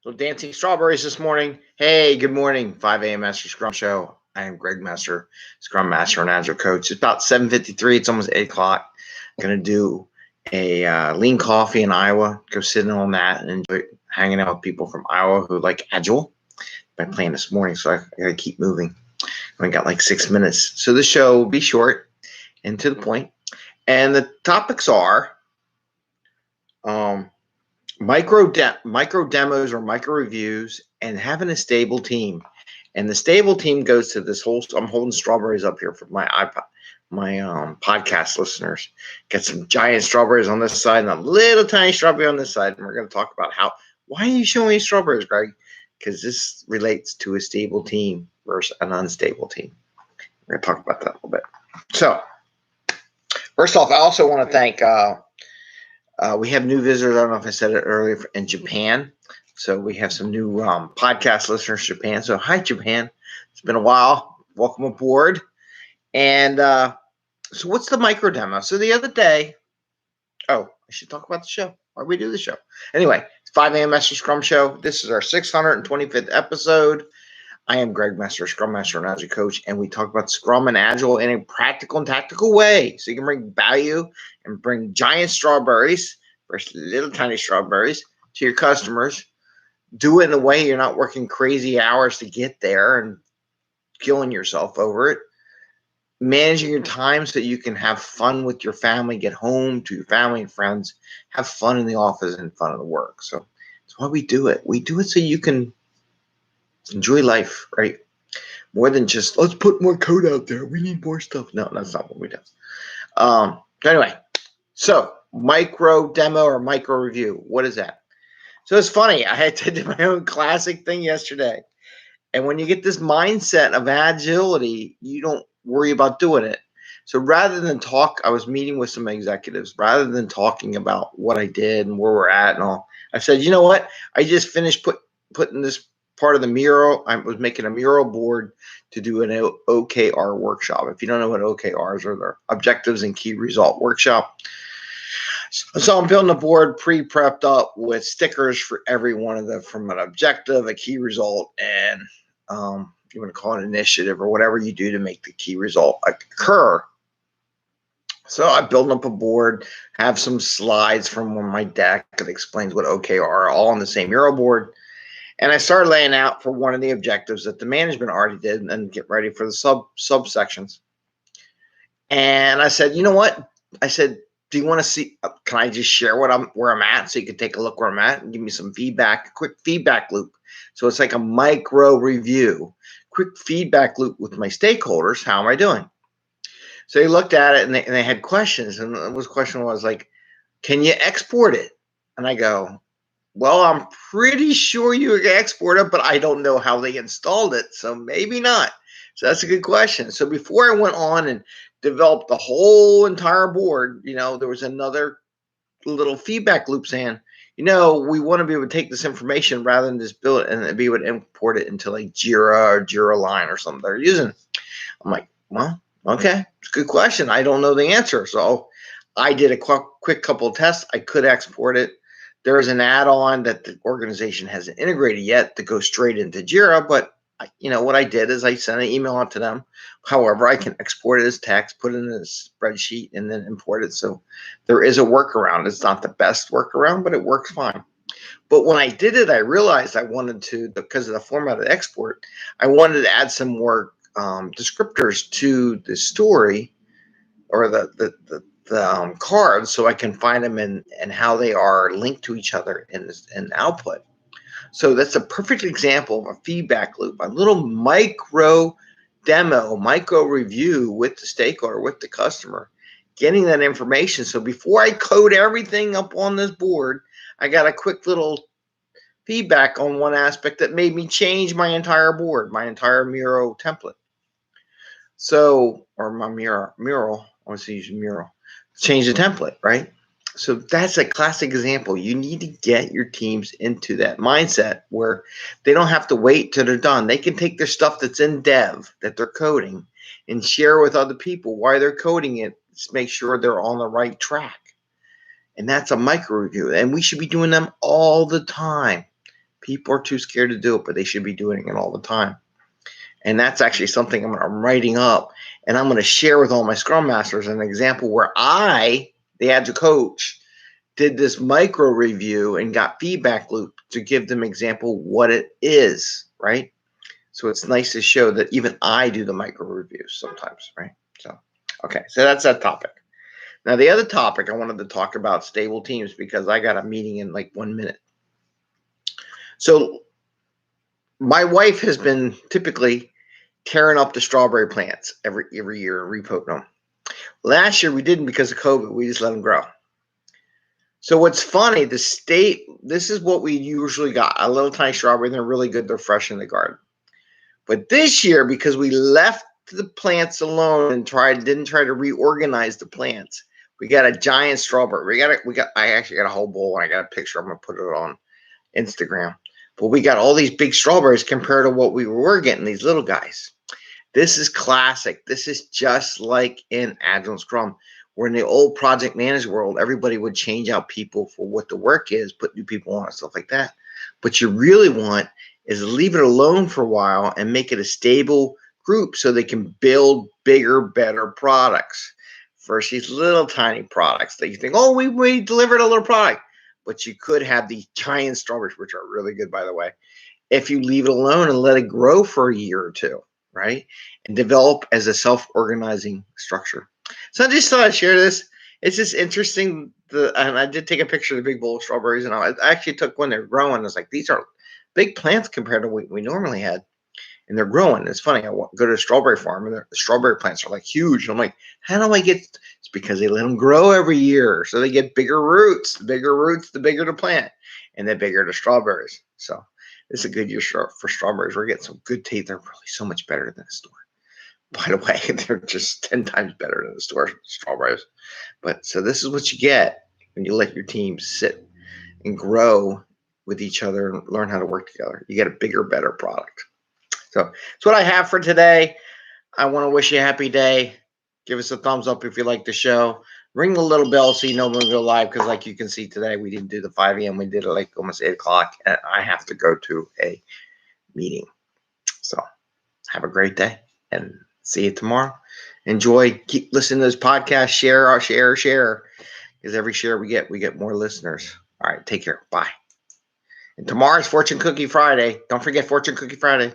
Little dancing strawberries this morning. Hey, good morning. 5 a.m. Mester Scrum Show. I am Greg Mester, Scrum Master and Agile Coach. It's about 7:53. It's almost 8 o'clock. I'm going to do a lean coffee in Iowa. Go sit in on that and enjoy hanging out with people from Iowa who like Agile. My plan this morning, so I got to keep moving. I got like 6 minutes. So this show will be short and to the point. And the topics are micro demos or micro reviews and having a stable team. And the stable team goes to this whole, I'm holding strawberries up here for my iPod, my podcast listeners. Got some giant strawberries on this side and a little tiny strawberry on this side. And we're going to talk about why are you showing me strawberries, Greg? Because this relates to a stable team versus an unstable team. We're going to talk about that a little bit. So, first off, I also want to thank, we have new visitors. I don't know if I said it earlier, in Japan. So we have some new podcast listeners in Japan. So hi, Japan. It's been a while. Welcome aboard. And so what's the micro demo? So the other day, I should talk about the show. Why do we do the show? Anyway, it's 5 a.m. Mester Scrum Show. This is our 625th episode. I am Greg Mester, Scrum Master and Agile Coach, and we talk about Scrum and Agile in a practical and tactical way. So you can bring value and bring giant strawberries versus little tiny strawberries to your customers. Do it in a way you're not working crazy hours to get there and killing yourself over it. Managing your time so that you can have fun with your family, get home to your family and friends, have fun in the office and fun at the work. So that's why we do it. We do it so you can enjoy life, right? More than just, let's put more code out there. We need more stuff. No, that's not what we do. Anyway, so micro demo or micro review. What is that? So it's funny. I had to do my own classic thing yesterday. And when you get this mindset of agility, you don't worry about doing it. So rather than talk, I was meeting with some executives. Rather than talking about what I did and where we're at and all, I said, you know what? I just finished putting this part of the mural. I was making a mural board to do an OKR workshop. If you don't know what OKRs are, they're objectives and key result workshop. So I'm building a board pre-prepped up with stickers for every one of them, from an objective, a key result, and you want to call it an initiative or whatever you do to make the key result occur. So I'm building up a board, have some slides from my deck that explains what OKR are, all on the same mural board. And I started laying out for one of the objectives that the management already did and get ready for the subsections. And I said, you know what? I said, do you want to see, can I just share where I'm at so you can take a look where I'm at and give me some feedback, a quick feedback loop. So it's like a micro review, quick feedback loop with my stakeholders. How am I doing? So they looked at it and they had questions. And the question was like, can you export it? And I go, well, I'm pretty sure you can export it, but I don't know how they installed it. So maybe not. So that's a good question. So before I went on and developed the whole entire board, there was another little feedback loop saying, we want to be able to take this information rather than just build it and be able to import it into like Jira or Jira Line or something they're using. I'm like, well, okay, it's a good question. I don't know the answer. So I did a quick couple of tests. I could export it. There is an add-on that the organization hasn't integrated yet to go straight into Jira, but what I did is I sent an email out to them. However, I can export it as text, put it in a spreadsheet, and then import it. So there is a workaround. It's not the best workaround, but it works fine. But when I did it, I realized I wanted to, because of the format of the export, I wanted to add some more descriptors to the story or the cards so I can find them and how they are linked to each other in output. So that's a perfect example of a feedback loop, a little micro demo, micro review with the stakeholder, with the customer, getting that information. So before I code everything up on this board, I got a quick little feedback on one aspect that made me change my entire board, my entire Mural template. So, or my mural, I want to use mural, change the template, right? So that's a classic example. You need to get your teams into that mindset where they don't have to wait till they're done. They can take their stuff that's in dev, that they're coding, and share with other people why they're coding it. Just make sure they're on the right track. And that's a micro review. And we should be doing them all the time. People are too scared to do it, but they should be doing it all the time. And that's actually something I'm writing up, and I'm going to share with all my Scrum Masters an example where I, the Agile coach, did this micro review and got feedback loop to give them example what it is, right? So it's nice to show that even I do the micro reviews sometimes, right? So, okay, so that's that topic. Now, the other topic I wanted to talk about stable teams because I got a meeting in like 1 minute. So my wife has been typically tearing up the strawberry plants every year and repotting them. Last year we didn't because of COVID. We just let them grow. So what's funny, this is what we usually got. A little tiny strawberry, they're really good. They're fresh in the garden. But this year, because we left the plants alone and didn't try to reorganize the plants, we got a giant strawberry. I actually got a whole bowl and I got a picture. I'm going to put it on Instagram. But we got all these big strawberries compared to what we were getting, these little guys. This is classic. This is just like in Agile and Scrum, where in the old project manager world, everybody would change out people for what the work is, put new people on and stuff like that. What you really want is leave it alone for a while and make it a stable group so they can build bigger, better products versus little tiny products that you think, oh, we delivered a little product. But you could have these giant strawberries, which are really good, by the way, if you leave it alone and let it grow for a year or two, right? And develop as a self-organizing structure. So I just thought I'd share this. It's just interesting. And I did take a picture of the big bowl of strawberries, and I actually took when they're growing. I was like, these are big plants compared to what we normally had. And they're growing. It's funny. I go to a strawberry farm, and the strawberry plants are like huge. And I'm like, how do I get? It's because they let them grow every year, so they get bigger roots. The bigger roots, the bigger the plant, and the bigger the strawberries. So this is a good year for strawberries. We're getting some good teeth. They're really so much better than the store. By the way, they're just 10 times better than the store strawberries. But so this is what you get when you let your team sit and grow with each other and learn how to work together. You get a bigger, better product. So that's what I have for today. I want to wish you a happy day. Give us a thumbs up if you like the show. Ring the little bell so you know when we go live, because like you can see today, we didn't do the 5 a.m. We did it like almost 8 o'clock, and I have to go to a meeting. So have a great day, and see you tomorrow. Enjoy. Keep listening to this podcast. Share. Because every share we get more listeners. All right, take care. Bye. And tomorrow's Fortune Cookie Friday. Don't forget Fortune Cookie Friday.